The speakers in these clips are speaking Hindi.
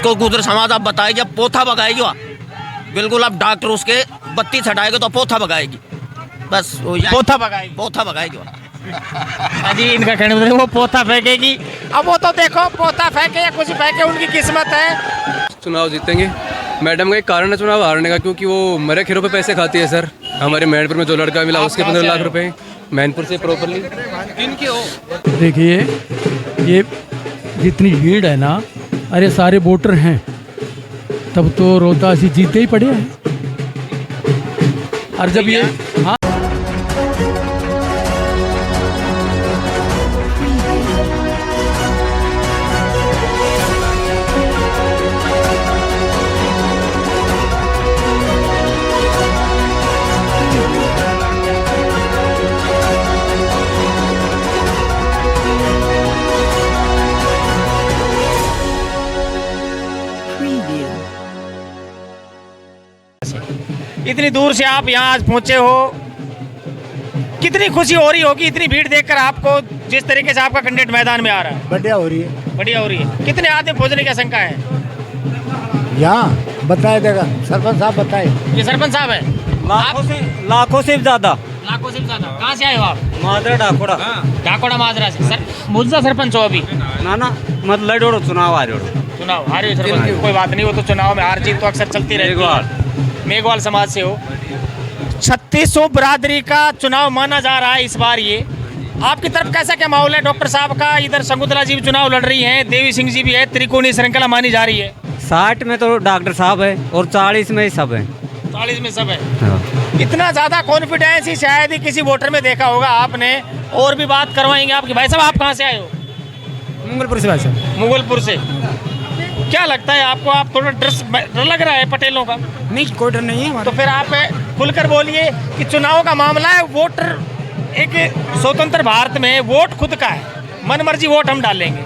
उसको गुजर समाज आप बताए जब पोथा भगाएगी वहाँ, बिल्कुल आप डॉक्टर उसके बत्ती छटाएगा तो पोथा भगाएगी, बस पोथा भगाएगी। पोथा भगाएगी वहाँ। जी इनका कहना है वो पोथा फेंकेगी। अब वो तो देखो पोथा फेंके या कुछ फेंके उनकी किस्मत है। चुनाव जीतेंगे। मैडम का एक कारण है चुनाव हारने का, क्योंकि वो मरे खीरों पे पैसे खाती है सर। हमारे मैनपुर में जो लड़का मिला उसके 15 लाख रुपए मैनपुर से प्रॉपरली। देखिए ये जितनी भीड़ है ना, अरे सारे वोटर हैं, तब तो रोहतास ही जीते ही पड़े हैं। और जब ये हाँ इतनी दूर से आप यहाँ आज पहुँचे हो, कितनी खुशी हो रही होगी इतनी भीड़ देखकर आपको, जिस तरीके से आपका कैंडिडेट मैदान में आ रहा है? बढ़िया हो रही है। बढ़िया हो रही है। कितने आदमी पहुँचने की आशंका है? यहाँ बताया देगा, सरपंच साहब बताए। ये सरपंच साहब है? लाखों से ज्यादा। लाखों से ज्यादा। कहाँ से आए हो आप? मादरा डाकोड़ा। डाकोड़ा माजरा से। सर मुझसे सरपंच हो अभी? ना मतलब लड़ोड़ो चुनाव आ रहे चुनाव हारे हो सरपंच, कोई बात नहीं, वो तो चुनाव में हार जीत तो अक्सर चलती रहती है। मेघवाल समाज से हो। 3600 बरादरी का चुनाव माना जा रहा है इस बार। ये आपकी तरफ कैसा क्या माहौल है? डॉक्टर साहब का इधर शकुंतला जी भी चुनाव लड़ रही हैं, देवी सिंह जी भी है, त्रिकोणीय श्रृंखला मानी जा रही है। 60 में तो डॉक्टर साहब है और 40 में ही सब है। 40 में सब है। इतना ज्यादा कॉन्फिडेंस ही शायद ही किसी वोटर में देखा होगा आपने। और भी बात करवाएंगे आपकी। भाई साहब आप कहाँ से आए हो? मुगलपुर से। भाई साहब मुगलपुर से। क्या लगता है आपको? आप थोड़ा डर लग रहा है पटेलों का? नहीं, कोई डर नहीं है। तो फिर आप खुलकर बोलिए कि चुनाव का मामला है, वोटर एक स्वतंत्र भारत में वोट खुद का है, मन मर्जी वोट हम डालेंगे।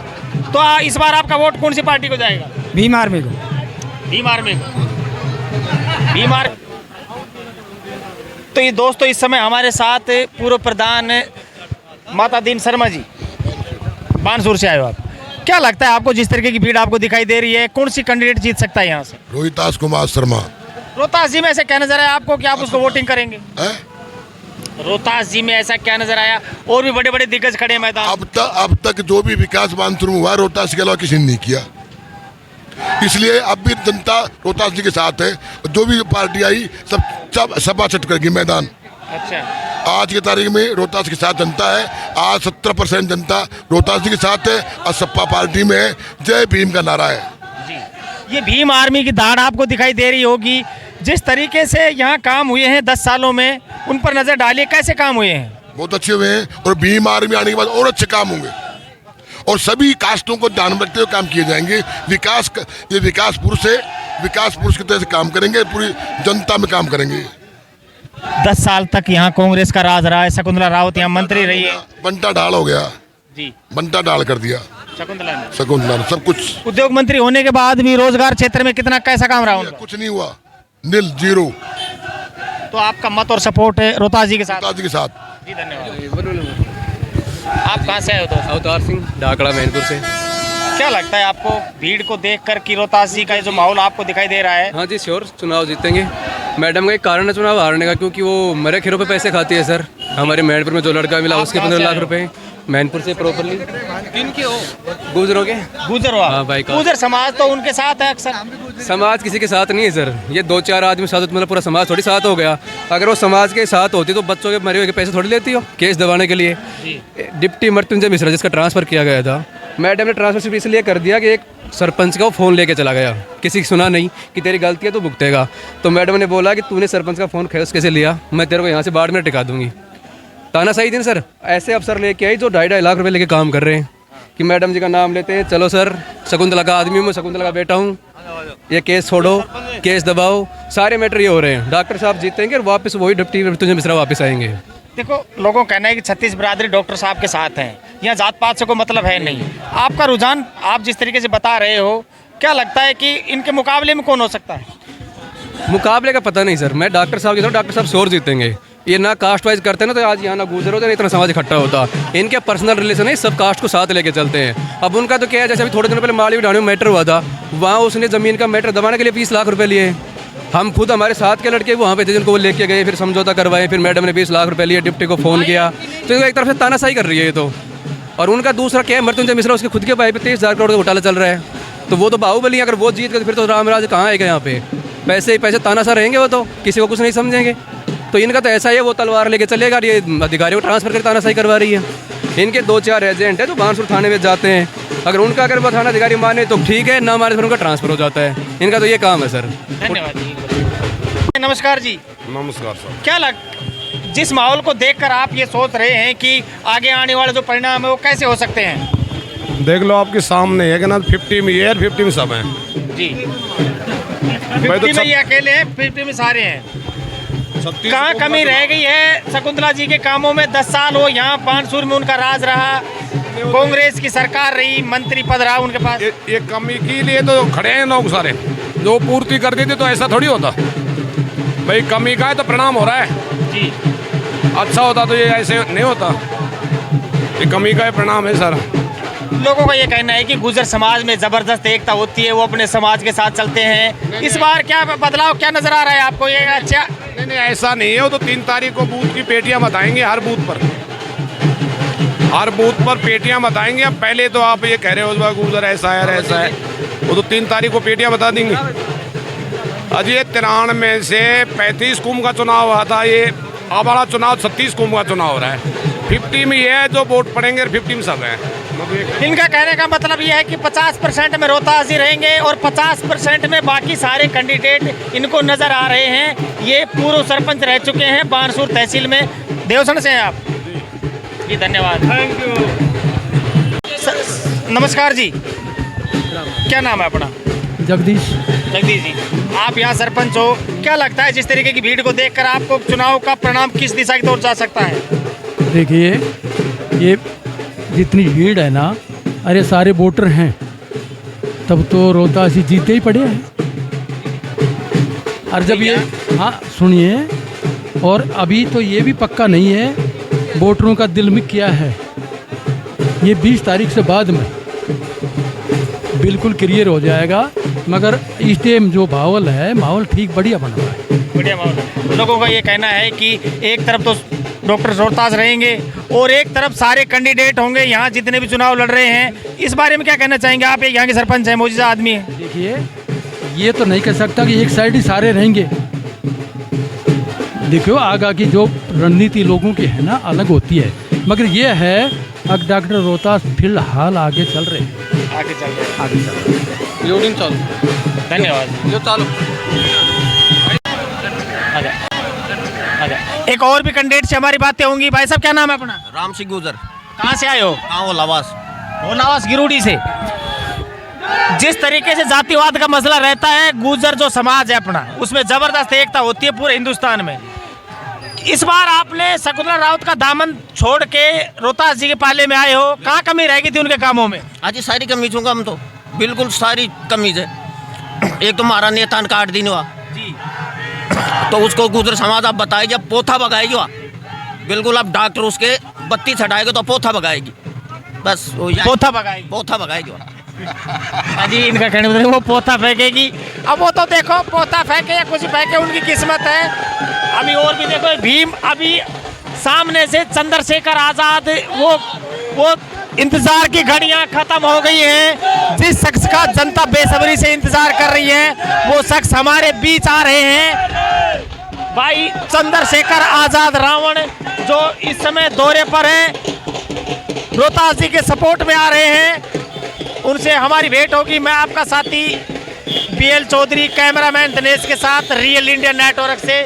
तो इस बार आपका वोट कौन सी पार्टी को जाएगा? भीम आर्मी को। भीम आर्मी को। भीम आर्मी। तो ये दोस्तों इस समय हमारे साथ पूर्व प्रधान माता दीन शर्मा जी, बानसूर से आए हो आप। क्या लगता है आपको, जिस तरीके की भीड़ आपको दिखाई दे रही है, कौन सी कैंडिडेट जीत सकता है यहाँ से? रोहितास कुमार शर्मा। रोहतास जी में ऐसे क्या नजर आया आपको कि आप उसको वोटिंग करेंगे? रोहतास जी में ऐसा क्या नजर आया? और भी बड़े बड़े दिग्गज खड़े हैं मैदान। अब तक जो भी विकास मानसून हुआ रोहतास के अलावा किसी ने नहीं किया, इसलिए अब भी जनता रोहतास जी के साथ है। जो भी पार्टी आई सब सपा चट करेगी मैदान। अच्छा, आज की तारीख में रोहतास के साथ जनता है। आज 70% जनता रोहतास जी के साथ है और सपा पार्टी में है। जय भीम का नारा है जी। ये भीम आर्मी की दाढ़ आपको दिखाई दे रही होगी। जिस तरीके से यहाँ काम हुए हैं 10 सालों में, उन पर नजर डालिए कैसे काम हुए हैं। बहुत अच्छे हुए हैं और भीम आर्मी आने के बाद और अच्छे काम होंगे और सभी कास्टों को ध्यान में रखते हुए काम किए जाएंगे। ये विकास पुरुष की तरह से काम करेंगे, पूरी जनता में काम करेंगे। 10 साल तक यहाँ कांग्रेस का राज रहा है। शकुंतला रावत यहाँ मंत्री रही है। बंटा ढाल हो गया जी, बंटा ढाल कर दिया शकुंतला ने सब कुछ। उद्योग मंत्री होने के बाद भी रोजगार क्षेत्र में कितना कैसा काम रहा उनका? कुछ नहीं हुआ, नील, जीरो। तो आपका मत और सपोर्ट है रोहतास जी के साथ? रोहतास जी के साथ। जी धन्यवाद। आप कहाँ से आए हो दोस्त? अवतार सिंह, डाकड़ा मैनपुर से। क्या लगता है आपको भीड़ को देखकर कि रोहतास जी का जो माहौल आपको दिखाई दे रहा है? हाँ जी श्योर, चुनाव जीतेंगे। मैडम का एक कारण है चुनाव हारने का, क्योंकि वो मरे खीरों पे पैसे खाती है सर। हमारे मैनपुर में जो लड़का मिला उसके 15 लाख रुपए मैनपुर से प्रॉपरली। किनके हो? गुजरों के। गुजर हो आप? हाँ भाई। गुजर समाज तो उनके साथ है अक्सर। समाज किसी के साथ नहीं है सर, ये 2-4 आदमी साथ, मतलब पूरा समाज थोड़ी साथ हो गया। अगर वो समाज के साथ होती तो बच्चों के मरे हुए के पैसे थोड़ी लेती हो केस दबाने के लिए। डिप्टी मृत्युंजय मिश्रा जिसका ट्रांसफ़र किया गया था, मैडम ने ट्रांसफ़र सिर्फ इसलिए कर दिया कि एक सरपंच का वो फ़ोन लेके चला गया, किसी की सुना नहीं कि तेरी गलती है तो भुगतेगा। तो मैडम ने बोला कि तूने सरपंच का फ़ोन कैसे लिया, मैं तेरे को यहाँ से बाढ़ में टिका दूंगी। ताना सही दिन सर, ऐसे अफसर लेके आई जो 2.5 लाख रुपए लेके काम कर रहे हैं कि मैडम जी का नाम लेते हैं, चलो सर शकुंतला का आदमी हूँ मैं, शकुंतला का बेटा हूँ, ये केस छोड़ो, केस दबाओ, सारे मैटर ये हो रहे हैं। डॉक्टर साहब जीतेंगे और वापस वही डिप्टी मृत्युंजय मिश्रा वापस आएंगे। देखो, लोगों का कहना है कि 36 बरादरी डॉक्टर साहब के साथ हैं, यहाँ जात पात से कोई मतलब है नहीं। आपका रुझान आप जिस तरीके से बता रहे हो, क्या लगता है कि इनके मुकाबले में कौन हो सकता है? मुकाबले का पता नहीं सर, मैं डॉक्टर साहब की तरफ, डॉक्टर साहब श्योर जीतेंगे। ये ना कास्ट वाइज करते ना तो आज यहाँ ना गुजर होता ना इतना समाज इकट्ठा होता। इनके पर्सनल रिलेशन है, सब कास्ट को साथ लेके चलते हैं। अब उनका तो क्या है, जैसे अभी थोड़े दिनों पहले माली उठाने में मैटर हुआ था, वहाँ उसने ज़मीन का मैटर दबाने के लिए 20 लाख रुपये लिए। हम खुद हमारे साथ के लड़के वहाँ पे थे जिनको वो लेके गए, फिर समझौता करवाए, फिर मैडम ने 20 लाख रुपये लिए, डिप्टी को फ़ोन किया। तो एक तरफ से तानाशाही कर रही है ये तो। और उनका दूसरा क्या है, मृत्युंजय मिश्रा, उसके खुद के भाई पे 23,000 करोड़ का घोटाला चल रहा है। तो वो तो बाहुबली, अगर वो जीत गए फिर तो रामराज कहाँ आएगा यहाँ पे। पैसे ही पैसे, तानाशाह रहेंगे वो तो, किसी को कुछ नहीं समझेंगे। तो इनका तो ऐसा ही है, वो तलवार लेके चलेगा और ये अधिकारियों को ट्रांसफर करके तानाशाही करवा रही है। इनके 2-4 एजेंट है जो बांसुर थाने में जाते हैं, अगर उनका अगर वो थाना अधिकारी माने तो ठीक है, ना माने फिर उनका ट्रांसफर हो जाता है। इनका तो ये काम है सर। धन्यवाद जी। नमस्कार जी। नमस्कार सर। क्या जिस माहौल को देखकर आप ये सोच रहे हैं कि आगे आने वाले जो परिणाम है वो कैसे हो सकते हैं? देख लो आपके सामने है कि ना, 50 में ये है, 50 में सब हैं जी। भाई। तो 50 में ये अकेले हैं, 50 में सारे हैं। कहाँ कमी रह गई है शकुंतला जी के कामों में? 10 साल हो यहाँ बानसूर में उनका राज रहा, कांग्रेस की सरकार रही, मंत्री पद रहा उनके पास। ये कमी के लिए तो खड़े हैं लोग सारे, जो पूर्ति कर देते तो ऐसा थोड़ी होता भाई। कमी का है तो प्रणाम हो रहा है जी। अच्छा होता तो ये ऐसे नहीं होता। ये कमी का है, प्रणाम है सर। लोगों का ये कहना है कि गुर्जर समाज में जबरदस्त एकता होती है, वो अपने समाज के साथ चलते हैं। इस बार क्या बदलाव क्या नजर आ रहा है आपको? ये अच्छा नहीं ऐसा नहीं है। वो तो 3 तारीख को बूथ की पेटियां बताएंगे, हर बूथ पर पेटियां बताएंगे। अब पहले तो आप ये कह रहे हो गुर्जर ऐसा है ऐसा है, वो तो 3 तारीख को पेटियां बता देंगे। आज ये 93 से 35 कुंभ का चुनाव हुआ था, ये अब वाला चुनाव 36 कुंभ का चुनाव हो रहा है। 50 में ये है जो वोट पड़ेंगे और 50 में सब है। इनका कहने का मतलब ये है कि 50% में रोहतासी रहेंगे और 50% में बाकी सारे कैंडिडेट इनको नजर आ रहे हैं। ये पूर्व सरपंच रह चुके हैं बानसूर तहसील में। देवसन से हैं आप जी। धन्यवाद, थैंक यू। नमस्कार जी, क्या नाम है अपना? जगदीश। जगदीश जी, आप यहाँ सरपंच हो, क्या लगता है जिस तरीके की भीड़ को देखकर आपको चुनाव का परिणाम किस दिशा की ओर जा सकता है? देखिए, ये जितनी भीड़ है ना, अरे सारे वोटर हैं, तब तो रोहतासी जीतते ही पड़े हैं। और जब ये, हाँ सुनिए, और अभी तो ये भी पक्का नहीं है वोटरों का दिल में क्या है। ये 20 तारीख से बाद में बिल्कुल क्लियर हो जाएगा। मगर इस टाइम जो माहौल ठीक बढ़िया बना हुआ है, बढ़िया माहौल है। लोगों का ये कहना है कि एक तरफ तो डॉक्टर रोहतास रहेंगे और एक तरफ सारे कैंडिडेट होंगे यहाँ जितने भी चुनाव लड़ रहे हैं। इस बारे में क्या कहना चाहेंगे आप? यहाँ के सरपंच हैं, मौजूदा आदमी हैं। देखिए, ये तो नहीं कह सकता कि एक साइड ही सारे रहेंगे। देखो, आगे की जो रणनीति लोगों की है ना, अलग होती है। मगर ये है अब डॉक्टर रोहतास फिलहाल आगे चल रहे हैं, आगे चल रहे हैं। आगे चल रहे हैं। धन्यवाद। एक और भी कैंडिडेट से हमारी बातें होंगी। भाई साहब, क्या नाम है अपना? राम सिंह गुजर। कहाँ से आए हो? गाँव लावास। होलावास गिरोडी से। जिस तरीके से जातिवाद का मसला रहता है, गुर्जर जो समाज है अपना, उसमें जबरदस्त एकता होती है पूरे हिंदुस्तान में। इस बार आपने शकुंतला राउत का दामन छोड़ के रोहतास जी के पाले में आए हो, कहाँ कमी रह गई थी उनके कामों में? आज सारी कमीज होगा, हम तो बिल्कुल सारी कमीज है। एक तो हमारा नेता काट दी हुआ जी, तो उसको गुजर समाज आप बताए, जब पोथा भगाएगी वहाँ बिल्कुल, अब डॉक्टर उसके बत्ती छटाएगा तो पोथा भगाएगी, बस पोथा भगाएगी। पोथा भगाएगी वहाँ। जी, इनका कहने मतलब वो पोथा फेंकेगी। अब वो तो देखो, पोथा फेंके या कुछ फेंके, उनकी किस्मत है। अभी और भी देखो, भीम अभी सामने से चंद्रशेखर आजाद, वो इंतजार की घड़ियां खत्म हो गई हैं। जिस शख्स का जनता बेसब्री से इंतजार कर रही है, वो शख्स हमारे बीच आ रहे हैं। भाई चंद्रशेखर आजाद रावण, जो इस समय दौरे पर हैं, रोहतास जी के सपोर्ट में आ रहे हैं। उनसे हमारी भेंट होगी। मैं आपका साथी BL चौधरी, कैमरामैन दिनेश के साथ, रियल इंडिया नेटवर्क से।